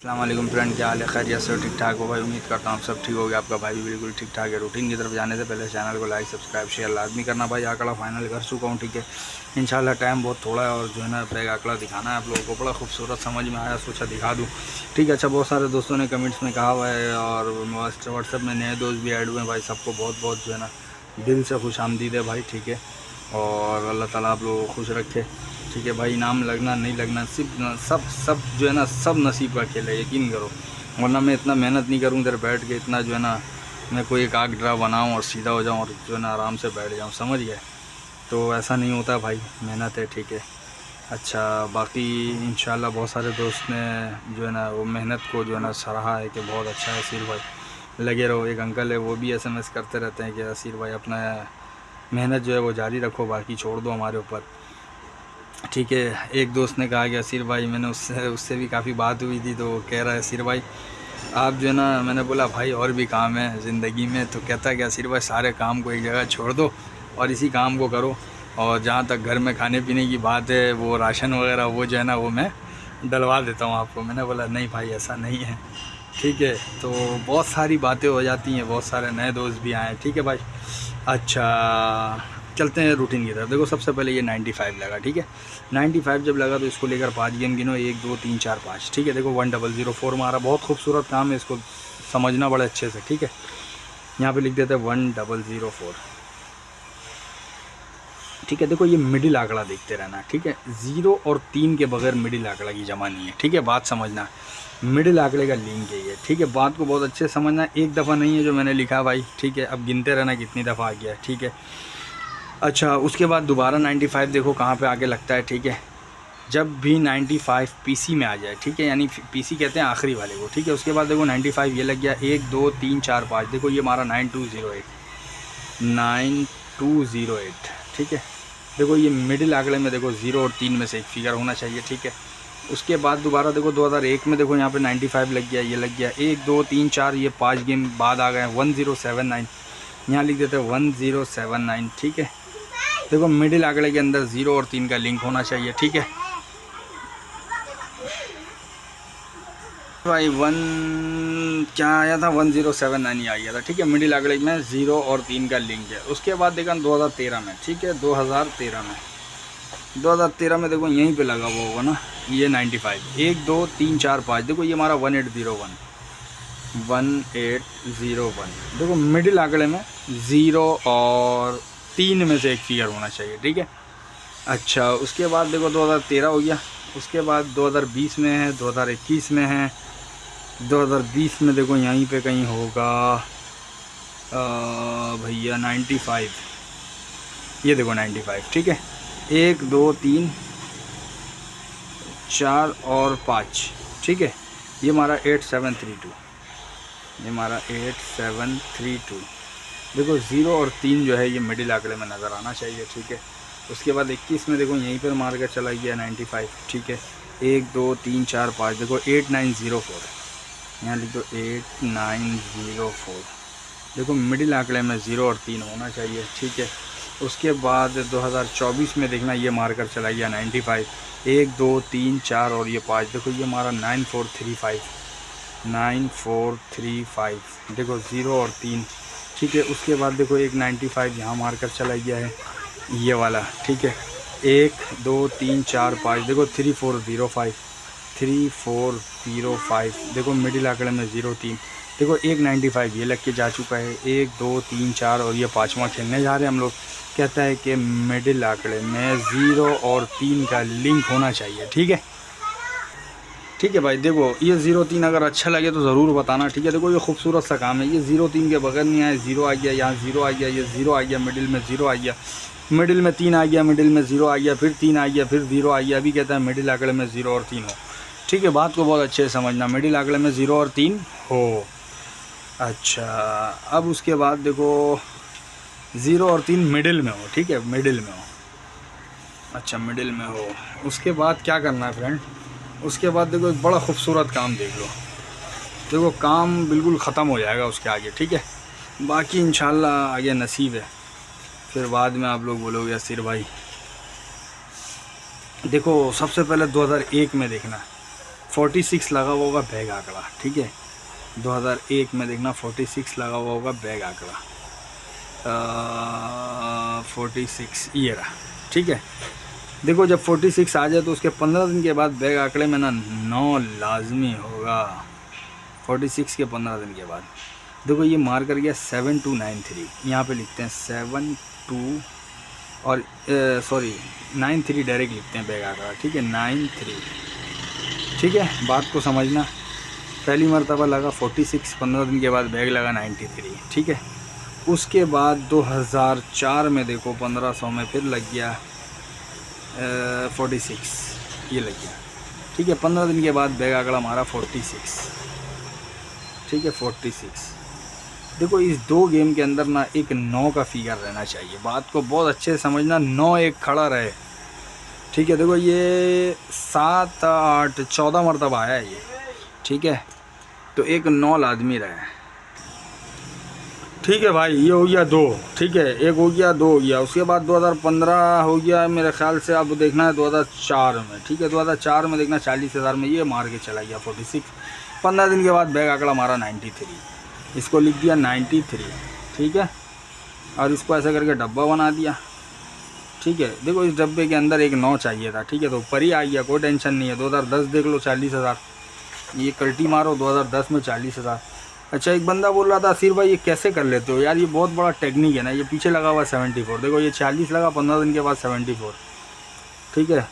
अस्सलाम वालेकुम फ्रेंड, क्या हाल है? खैरियत से ठीक ठाक हो भाई? उम्मीद करता हूँ सब ठीक हो गया। आपका भाई भी बिल्कुल ठीक ठाक है। रूटीन की तरफ जाने से पहले चैनल को लाइक सब्सक्राइब शेयर लाजमी करना भाई। आंकड़ा फाइनल कर चुका हूँ, ठीक है। इंशाल्लाह टाइम बहुत थोड़ा है और जो है ना बैग आंकड़ा दिखाना है आप लोगों को। बड़ा खूबसूरत समझ में आया, सोचा दिखा दूँ, ठीक है। अच्छा, बहुत सारे दोस्तों ने कमेंट्स में कहा हुआ है और व्हाट्सएप में नए दोस्त भी ऐड हुए हैं भाई। सबको बहुत बहुत जो है ना दिल से खुश आमदीद है भाई, ठीक है। और अल्लाह ताला आप लोगों को खुश रखे, ठीक है भाई। इनाम लगना नहीं लगना सिर्फ सब जो है ना सब नसीब का खेल है, यकीन करो। वरना मैं इतना मेहनत नहीं करूँ इधर बैठ के, इतना जो है ना मैं कोई एक आग ड्रा बनाऊँ और सीधा हो जाऊँ और जो है ना आराम से बैठ जाऊँ, समझ गए? तो ऐसा नहीं होता भाई, मेहनत है, ठीक है। अच्छा, बाकी इंशाल्लाह बहुत सारे दोस्त ने जो है ना वो मेहनत को जो है ना सराहा है कि बहुत अच्छा है असीर भाई, लगे रहो। एक अंकल है वो भी SMS करते रहते हैं कि असीर भाई अपना मेहनत जो है वो जारी रखो, बाकी छोड़ दो हमारे ऊपर, ठीक है। एक दोस्त ने कहा कि असीर भाई, मैंने उससे उससे भी काफ़ी बात हुई थी, तो वो कह रहा है असीर भाई आप जो है ना, मैंने बोला भाई और भी काम है ज़िंदगी में, तो कहता है कि असीर भाई सारे काम को एक जगह छोड़ दो और इसी काम को करो। और जहाँ तक घर में खाने पीने की बात है, वो राशन वगैरह वो जो है ना वो मैं डलवा देता हूँ आपको। मैंने बोला नहीं भाई ऐसा नहीं है, ठीक है। तो बहुत सारी बातें हो जाती हैं, बहुत सारे नए दोस्त भी आए, ठीक है भाई। अच्छा, चलते हैं रूटीन की तरफ। देखो सबसे पहले ये 95 लगा, ठीक है। 95 जब लगा तो इसको लेकर 5 गेम गिनो, 1 2 3 4 5, ठीक है। देखो 1004 मारा, बहुत खूबसूरत काम है, इसको समझना बड़े अच्छे से, ठीक है। यहाँ पे लिख देते हैं 1004, ठीक है। देखो ये मिडिल आंकड़ा देखते रहना, ठीक है। 0 और 3 के बगैर मिडिल आंकड़ा की जमा नहीं है, ठीक है। बात समझना, मिडिल आंकड़े का लिंक है ये, ठीक है। बात को बहुत अच्छे से समझना, एक दफ़ा नहीं है जो मैंने लिखा भाई, ठीक है। अब गिनते रहना कितनी दफ़ा आ गया है, ठीक है। अच्छा, उसके बाद दोबारा 95 देखो कहाँ पे आके लगता है, ठीक है। जब भी 95 PC में आ जाए, ठीक है, यानी PC कहते हैं आखिरी वाले को, ठीक है। उसके बाद देखो 95 ये लग गया, 1 2 3 4 5, देखो ये हमारा 9208, ठीक है। देखो ये मिडिल आंकड़े में देखो 0 और 3 में से एक फिगर होना चाहिए, ठीक है। उसके बाद दोबारा देखो 2001 में देखो यहाँ पे 95 लग गया, ये लग गया 1 2 3 4, ये 5 गेम बाद आ गए 1079, यहाँ लिख देते हैं 1079, ठीक है। देखो मिडिल आंकड़े के अंदर 0 और 3 का लिंक होना चाहिए, ठीक है भाई। क्या आया था 1079 आ गया था, ठीक है। मिडिल आंकड़े में 0 और 3 का लिंक है। उसके बाद देखा 2013 में, ठीक है। 2013 में देखो यहीं पे लगा हुआ होगा ना ये 95, 1 2 3 4 5, देखो ये हमारा 1801 देखो मिडिल आंकड़े में 0 और 3 में से एक फिगर होना चाहिए, ठीक है। अच्छा, उसके बाद देखो 2013 हो गया। उसके बाद 2020 में है, 2021 में है। 2020 में देखो यहीं पे कहीं होगा भैया 95, ये देखो 95, ठीक है। 1 2 3 4 और 5, ठीक है। ये हमारा 8732, ये हमारा 8732। देखो 0 और 3 जो है ये मिडिल आंकड़े में नज़र आना चाहिए, ठीक है। उसके बाद 21 में देखो यहीं पर मार कर चला गया 95, ठीक है। 1 2 3 4 5, देखो 8904, यहाँ लिख दो 8904, देखो मिडिल आंकड़े में 0 और 3 होना चाहिए, ठीक है। उसके बाद 2024 में देखना ये मारकर चला गया 95, 1 2 3 4 और ये 5, देखो ये हमारा 9435, देखो 0 और 3, ठीक है। उसके बाद देखो एक 95 यहाँ मारकर चला गया है ये वाला, ठीक है। 1 2 3 4 5, देखो 3405, देखो मिडिल आंकड़े में 0 3, देखो 195 ये लग के जा चुका है। 1 2 3 4 और ये 5वां खेलने जा रहे हैं हम लोग। कहता है कि मिडिल आंकड़े में 0 और 3 का लिंक होना चाहिए, ठीक है। ठीक है भाई, देखो ये 0 3 अगर अच्छा लगे तो ज़रूर बताना, ठीक है। देखो ये खूबसूरत सा काम है, ये 0 3 के बगैर नहीं आया, 0 आ गया, यहाँ 0 आ गया, ये 0 आ गया, मिडिल में 0 आ गया, मिडिल में 3 आ गया, मिडिल में 0 आ गया, फिर 3 आ गया, फिर 0 आ गया। अभी कहता है मिडिल आंकड़े में 0 और 3 हो, ठीक है। बात को बहुत अच्छे से समझना, मिडिल आंकड़े में 0 और 3 हो। अच्छा, अब उसके बाद देखो 0 और 3 मिडिल में हो, ठीक है, मिडिल में हो। अच्छा, मिडिल में हो। उसके बाद क्या करना है फ्रेंड, उसके बाद देखो एक बड़ा खूबसूरत काम देख लो। देखो काम बिल्कुल ख़त्म हो जाएगा उसके आगे, ठीक है। बाकी इंशाल्लाह आगे नसीब है, फिर बाद में आप लोग बोलोगे असीर भाई। देखो सबसे पहले 2001 में देखना, 46 लगा हुआ होगा बैग आंकड़ा, ठीक है। 2001 में देखना 46 लगा हुआ होगा बैग आंकड़ा, 46 ये रहा, ठीक है। देखो जब 46 आ जाए तो उसके 15 दिन के बाद बैग आंकड़े में ना 9 लाजमी होगा। 46 के 15 दिन के बाद देखो ये मार कर गया 7293, यहाँ पे लिखते हैं 72 और सॉरी 93 डायरेक्ट लिखते हैं बैग आंकड़ा, ठीक है 93, ठीक है। बात को समझना, पहली मरतबा लगा 46, 15 दिन के बाद बैग लगा 93, ठीक है। उसके बाद 2004 में देखो 1500 में फिर लग गया 46, ये लग गया, ठीक है। 15 दिन के बाद बैग आंकड़ा हमारा 46, ठीक है 46। देखो इस दो गेम के अंदर ना एक 9 का फिगर रहना चाहिए, बात को बहुत अच्छे से समझना, 9 एक खड़ा रहे, ठीक है। देखो ये 7 8 14 मरतबा आया है ये, ठीक है, तो एक 9 लाजमी रहे, ठीक है भाई। ये हो गया 2, ठीक है, एक हो गया 2 हो गया। उसके बाद 2015 हो गया मेरे ख्याल से, अब देखना है 2004 में, ठीक है। 2004 में देखना 40,000 में ये मार के चला गया 46। 15 दिन के बाद बैग आंकड़ा मारा 93, इसको लिख दिया 93, ठीक है। और इसको ऐसा करके डब्बा बना दिया, ठीक है। देखो इस डब्बे के अंदर एक 9 चाहिए था, ठीक है, तो ऊपर ही आ गया, कोई टेंशन नहीं है। 2010 देख लो 40,000, ये कल्टी मारो 2010 में 40,000। अच्छा एक बंदा बोल रहा था सिर भाई ये कैसे कर लेते हो यार, ये बहुत बड़ा टेक्निक है ना, ये पीछे लगा हुआ 74, देखो ये 40 लगा 15 दिन के बाद 74, ठीक है।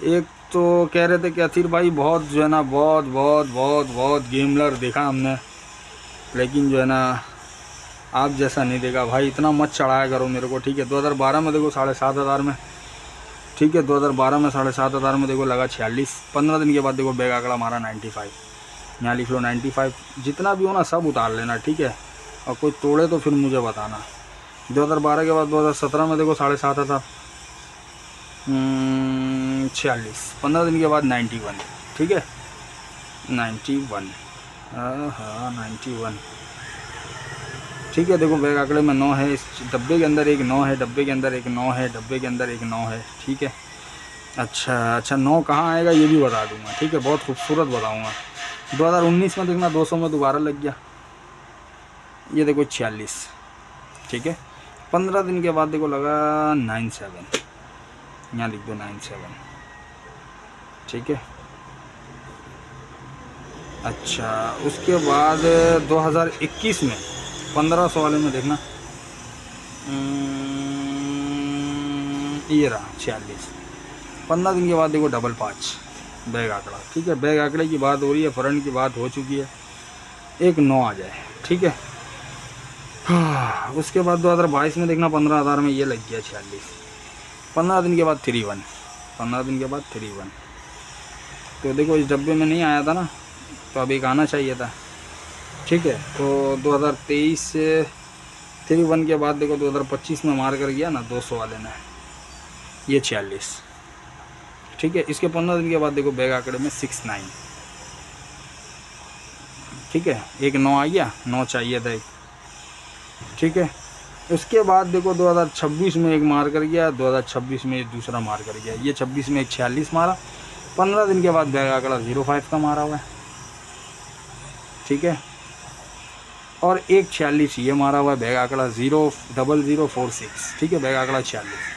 एक तो कह रहे थे कि असीर भाई बहुत जो है ना बहुत बहुत बहुत बहुत गेमलर देखा हमने, लेकिन जो है ना आप जैसा नहीं देखा भाई, इतना मत चढ़ाया करो मेरे को, ठीक है। 2012 में देखो 7,500 में, ठीक है, 2012 में 7,500 में देखो लगा 46। 15 दिन के बाद देखो बैग आंकड़ा हमारा 95, यहाँ लिख लो 95। जितना भी हो ना सब उतार लेना, ठीक है, और कोई तोड़े तो फिर मुझे बताना। 2012 के बाद 2017 में देखो 7,500, 46। 15 दिन के बाद 91, ठीक है 91, हाँ 91, ठीक है। देखो बैग आंकड़े में 9 है, इस डब्बे के अंदर एक 9 है, डब्बे के अंदर एक 9 है, डब्बे के अंदर एक 9 है, ठीक है। अच्छा 9 कहाँ आएगा ये भी बता दूंगा, ठीक है, बहुत खूबसूरत बताऊंगा। 2019 में देखना 200 में दोबारा लग गया, ये देखो 46, ठीक है। 15 दिन के बाद देखो लगा 97, यहाँ लिख दो 97, ठीक है। अच्छा उसके बाद 2021 में 1500 वाले में देखना ये रहा 46। 15 दिन के बाद देखो 5 बैग आंकड़ा, ठीक है। बैग आंकड़े की बात हो रही है, फ्रंट की बात हो चुकी है, एक 9 आ जाए, ठीक है। हाँ उसके बाद 2022 में देखना 15,000 में ये लग गया 46। 15 दिन के बाद 31, 15 दिन के बाद 31, तो देखो इस डब्बे में नहीं आया था ना, तो अब एक आना चाहिए था, ठीक है। तो 2023 से 31 के बाद देखो 2025 में मार कर गया ना 200 वाले ने, ये 46, ठीक है। इसके 15 दिन के बाद देखो बैग आंकड़े में 69, ठीक है, एक 9 आ गया, 9 चाहिए था एक, ठीक है। उसके बाद देखो 2026 में एक मार कर गया, 2026 में दूसरा मार कर गया, ये 26 में एक 46 मारा। 15 दिन के बाद बैग आंकड़ा 05 का मारा हुआ है, ठीक है। और एक 46 ये मारा हुआ है, बैग आंकड़ा 00046, ठीक है, बैग आंकड़ा 46।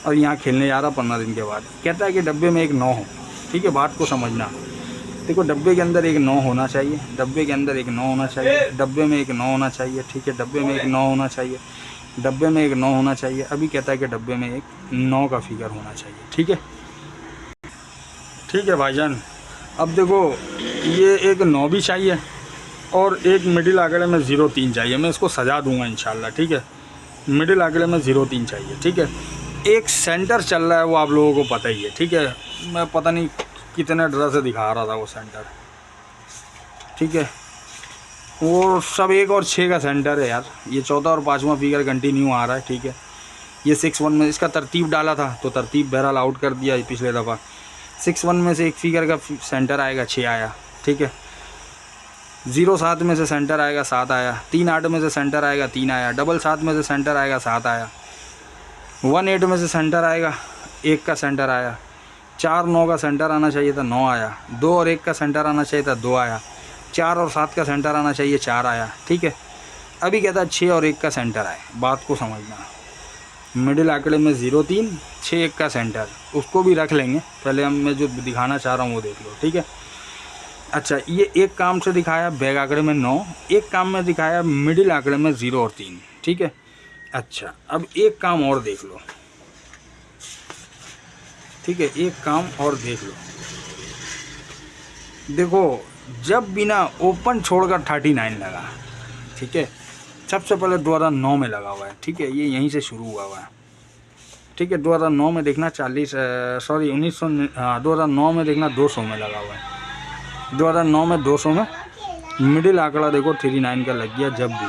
और यहाँ खेलने जा रहा 15 दिन के बाद, कहता है कि डब्बे में एक 9 हो, ठीक है। बात को समझना, देखो डब्बे के अंदर एक 9 होना चाहिए, डब्बे के अंदर एक 9 होना चाहिए, डब्बे में एक 9 होना चाहिए, ठीक है, डब्बे में एक 9 होना चाहिए, डब्बे में एक 9 होना चाहिए। अभी कहता है कि डब्बे में एक 9 का फिगर होना चाहिए, ठीक है, ठीक है भाईजान। अब देखो ये एक 9 भी चाहिए और एक मिडिल आंकड़े में 03 चाहिए, मैं इसको सजा दूंगा इंशाल्लाह, ठीक है। मिडिल आंकड़े में 03 चाहिए, ठीक है। एक सेंटर चल रहा है वो आप लोगों को पता ही है, ठीक है, मैं पता नहीं कितने डर से दिखा रहा था वो सेंटर, ठीक है। वो सब 1 और 6 का सेंटर है यार, ये चौथा और 5वां फिगर कंटिन्यू आ रहा है, ठीक है। ये 6-1 में इसका तरतीब डाला था तो तरतीब बहरहाल आउट कर दिया पिछले दफ़ा। 6-1 में से एक फिगर का सेंटर आएगा 6 आया, ठीक है। 0-7 में से सेंटर आएगा 7 आया, 3-8 में से सेंटर आएगा 3 आया, 7-7 में से सेंटर आएगा 7 आया, 1-8 में से सेंटर आएगा 1 का सेंटर आया, 4 9 का सेंटर आना चाहिए था, 9 आया। 2 और 1 का सेंटर आना चाहिए था, 2 आया। 4 और 7 का सेंटर आना चाहिए, 4 आया। ठीक है, अभी कहता है 6 और 1 का सेंटर आए। बात को समझना, मिडिल आंकड़े में 0 3 6 1 का सेंटर, उसको भी रख लेंगे। पहले मैं जो दिखाना चाह रहा हूँ वो देख लो। ठीक है, अच्छा ये एक काम से दिखाया बैक आंकड़े में 9, एक काम में दिखाया मिडिल आंकड़े में 0 और 3। ठीक है, अच्छा अब एक काम और देख लो। ठीक है, एक काम और देख लो। देखो, जब बिना ओपन छोड़कर 39 लगा, ठीक है, सबसे पहले 2009 में लगा हुआ है। ठीक है, ये यहीं से शुरू हुआ है। ठीक है, 2009 में देखना 2009 में देखना 200 में लगा हुआ है। 2009 में 200 में मिडिल आंकड़ा देखो 39 का लग गया। जब भी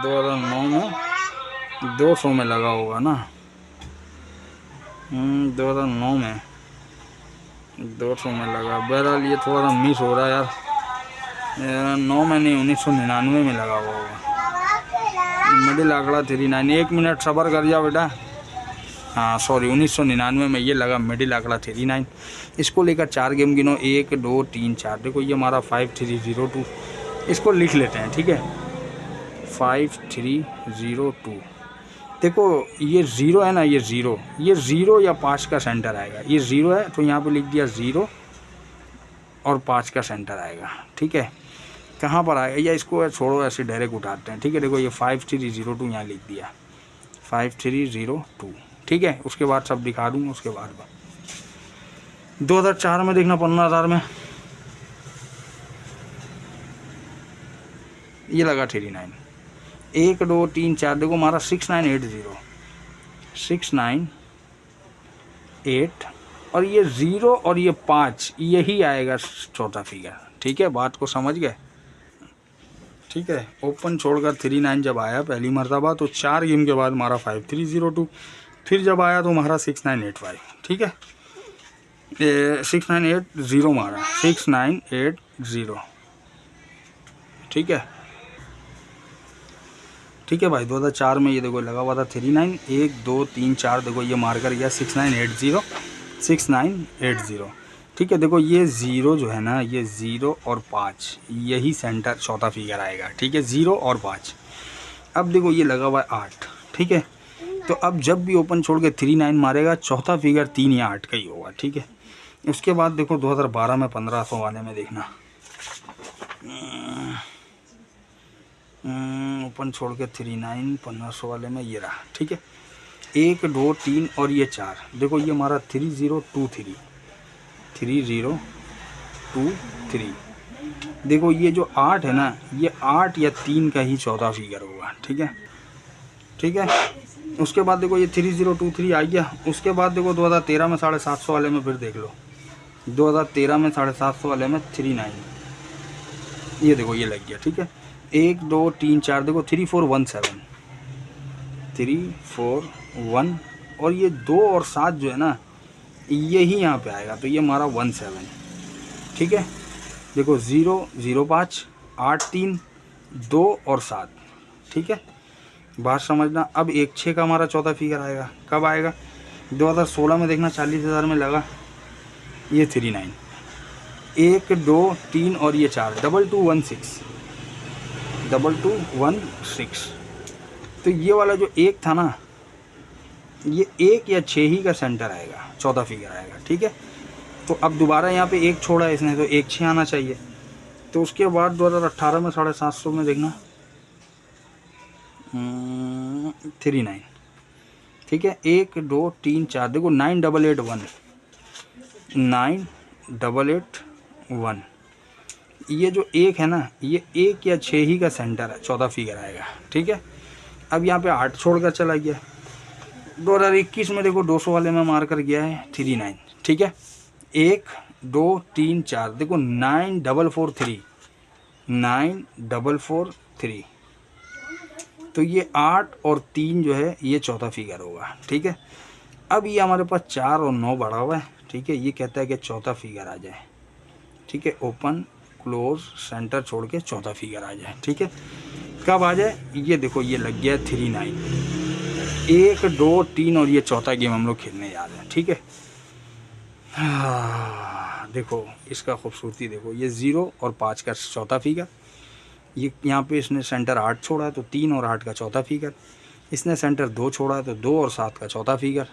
2009 में 200 में लगा होगा ना, 2009 में 200 में लगा। बहरहाल ये थोड़ा सा मिस हो रहा है यार, 9 में नहीं 1999 में लगा हुआ होगा मिडिल आंकड़ा 39। 1 मिनट सब्र कर जाओ बेटा। हाँ सॉरी, 1999 में ये लगा मिडिल आंकड़ा 39। इसको लेकर 4 गेम गिनो, 1 2 3 4। देखो ये हमारा 5302, इसको लिख लेते हैं। ठीक है, 5302। देखो ये 0 है ना, ये 0 या 5 का सेंटर आएगा। ये 0 है तो यहाँ पे लिख दिया 0 और 5 का सेंटर आएगा। ठीक है, कहाँ पर आएगा, या इसको छोड़ो ऐसे डायरेक्ट उठाते हैं। ठीक है, देखो ये 5302 यहाँ लिख दिया, 5302। ठीक है, उसके बाद सब दिखा दूँगा। उसके बाद 2004 में देखना 15,000 में ये लगा 39। 1 2 3 4 देखो हमारा 6980, 698 और ये 0 और ये 5, यही आएगा चौथा फिगर। ठीक है, बात को समझ गए। ठीक है, ओपन छोड़कर 39 जब आया पहली मरतबा तो 4 गेम के बाद हमारा 5302, फिर जब आया तो हमारा 6985। ठीक है, 6980 मारा, 6980। ठीक है, ठीक है भाई। 2004 में ये देखो लगा हुआ था 39, 1 2 3 4 देखो ये मार्कर गया 6980, 6980। ठीक है, देखो ये 0 जो है ना, ये 0 और 5 यही सेंटर चौथा फिगर आएगा। ठीक है, 0 और 5। अब देखो ये लगा हुआ है 8। ठीक है, तो अब जब भी ओपन छोड़ के 39 मारेगा चौथा फिगर 3 या 8 का ही होगा। ठीक है, उसके बाद देखो 2012 में 1500 वाले में देखना, ओपन छोड़ के 39 1500 वाले में ये रहा। ठीक है, 1 2 3 और ये 4 देखो ये हमारा 3023, 3023। देखो ये जो 8 है ना, ये 8 या 3 का ही चौथा फिगर होगा। ठीक है, ठीक है। उसके बाद देखो ये 3023 आ गया। उसके बाद देखो 2013 में 750 वाले में फिर देख लो, 2013 में 750 वाले में 39 ये देखो ये लग गया। ठीक है, 1 2 3 4 देखो 3417, 341 और ये 2 और 7 जो है ना यही यहाँ पे आएगा तो ये हमारा 17। ठीक है, देखो 0 0 5 8 3 2 और 7। ठीक है, बात समझना। अब 1 6 का हमारा चौथा फिगर आएगा, कब आएगा, 2016 में देखना 40,000 में लगा ये 39, 1 2 3 और ये 4 2216, 2216। तो ये वाला जो 1 था ना, ये 1 या 6 ही का सेंटर आएगा, चौथा फिगर आएगा। ठीक है, तो अब दोबारा यहाँ पे 1 छोड़ा है इसने तो 1 6 आना चाहिए। तो उसके बाद 2018 में 750 में देखना 39। ठीक है, 1 2 3 4 देखो 9881, 9881। ये जो 1 है ना, ये 1 या 6 ही का सेंटर है, चौथा फिगर आएगा। ठीक है, अब यहाँ पे 8 छोड़कर चला गया। 2021 में देखो 200 वाले में मार कर गया है 39। ठीक है, 1 2 3 4 देखो 9443, 9443। तो ये 8 और 3 जो है ये चौथा फिगर होगा। ठीक है, अब ये हमारे पास 4 और 9 बढ़ा हुआ है। ठीक है, ये कहता है कि चौथा फिगर आ जाए। ठीक है, ओपन क्लोज सेंटर छोड़ के चौथा फिगर आ जाए। ठीक है, कब आ जाए, ये देखो ये लग गया 39, 1 2 3 और ये चौथा गेम हम लोग खेलने जा रहे हैं, ठीक है। देखो इसका खूबसूरती देखो, ये 0 और 5 का चौथा फिगर, ये यहाँ पे इसने सेंटर 8 छोड़ा है तो 3 और 8 का चौथा फिगर, इसने सेंटर 2 छोड़ा है तो 2 और 7 का चौथा फिगर,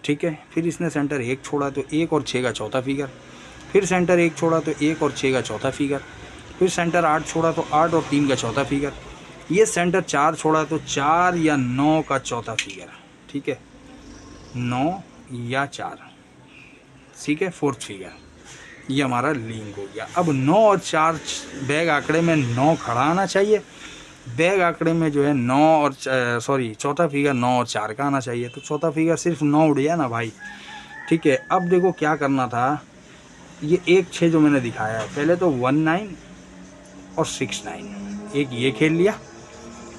ठीक है। फिर इसने सेंटर 1 छोड़ा तो 1 और 6 का चौथा फिगर, फिर सेंटर 1 छोड़ा तो 1 और 6 का चौथा फिगर, फिर सेंटर 8 छोड़ा तो 8 और 3 का चौथा फिगर, ये सेंटर 4 छोड़ा तो 4 या 9 का चौथा फिगर, ठीक है, 9 या 4, ठीक है, फोर्थ फिगर, ये हमारा लिंक हो गया। अब 9 और 4 बैग आंकड़े में 9 खड़ा आना चाहिए, बैग आंकड़े में जो है 9 और चौथा फिगर 9 और 4 का आना चाहिए, तो चौथा फिगर सिर्फ 9 उड़ गया ना भाई, ठीक है। अब देखो क्या करना था, ये 1 6 जो मैंने दिखाया है, पहले तो 1 9 और 6 9 एक ये खेल लिया,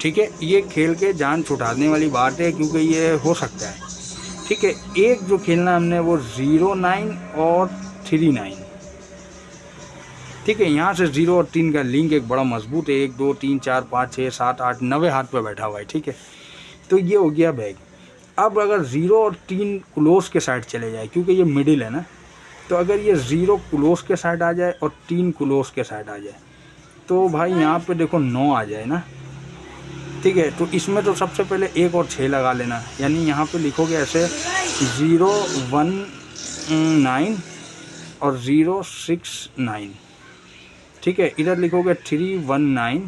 ठीक है। ये खेल के जान छुटाने वाली बात है क्योंकि ये हो सकता है, ठीक है। एक जो खेलना हमने वो 0 9 और 3 9, ठीक है। यहाँ से 0 और 3 का लिंक एक बड़ा मजबूत है, 1 2 3 4 5 6 7 8 9 हाथ पे बैठा हुआ है, ठीक है। तो ये हो गया बैग। अब अगर 0 और 3 क्लोज के साइड चले जाए, क्योंकि ये मिडिल है ना, तो अगर ये 0 क्लोज के साइड आ जाए और 3 क्लोज के साइड आ जाए तो भाई यहाँ पे देखो 9 आ जाए ना, ठीक है। तो इसमें तो सबसे पहले 1 और 6 लगा लेना, यानी यहाँ पे लिखोगे ऐसे 0 1 9 और 0 6 9, ठीक है। इधर लिखोगे 3 1 9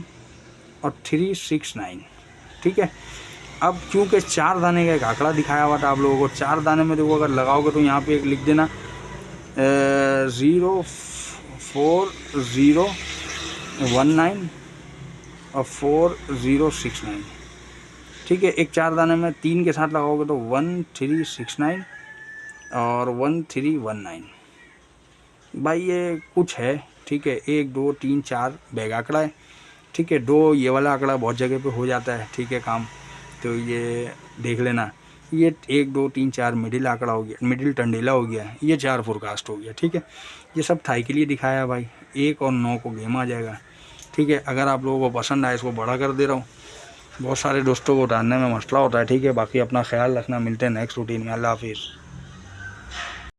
और 3 6 9, ठीक है। अब क्योंकि 4 दाने का एक आंकड़ा दिखाया हुआ था आप लोगों को, 4 दाने में देखो अगर लगाओगे तो यहाँ पे एक लिख देना 0 4 0 1 9 और 4 0 6 9, ठीक है। एक 4 दाने में 3 के साथ लगाओगे तो 1 3 6 9 और 1 3 1 9, भाई ये कुछ है, ठीक है। 1 2 3 4 बैग आंकड़ा है, ठीक है। 2 ये वाला आंकड़ा बहुत जगह पे हो जाता है, ठीक है, काम, तो ये देख लेना। ये 1 2 3 4 मिडिल आंकड़ा हो गया, मिडिल टंडेला हो गया, ये 4 फोरकास्ट हो गया, ठीक है। ये सब थाई के लिए दिखाया है भाई, 1 और 9 को गेम आ जाएगा, ठीक है। अगर आप लोगों को पसंद आए इसको बड़ा कर दे रहा हूँ, बहुत सारे दोस्तों को डालने में मसला होता है, ठीक है। बाकी अपना ख्याल रखना, मिलते हैं नेक्स्ट रूटीन में, अल्लाह हाफिज़।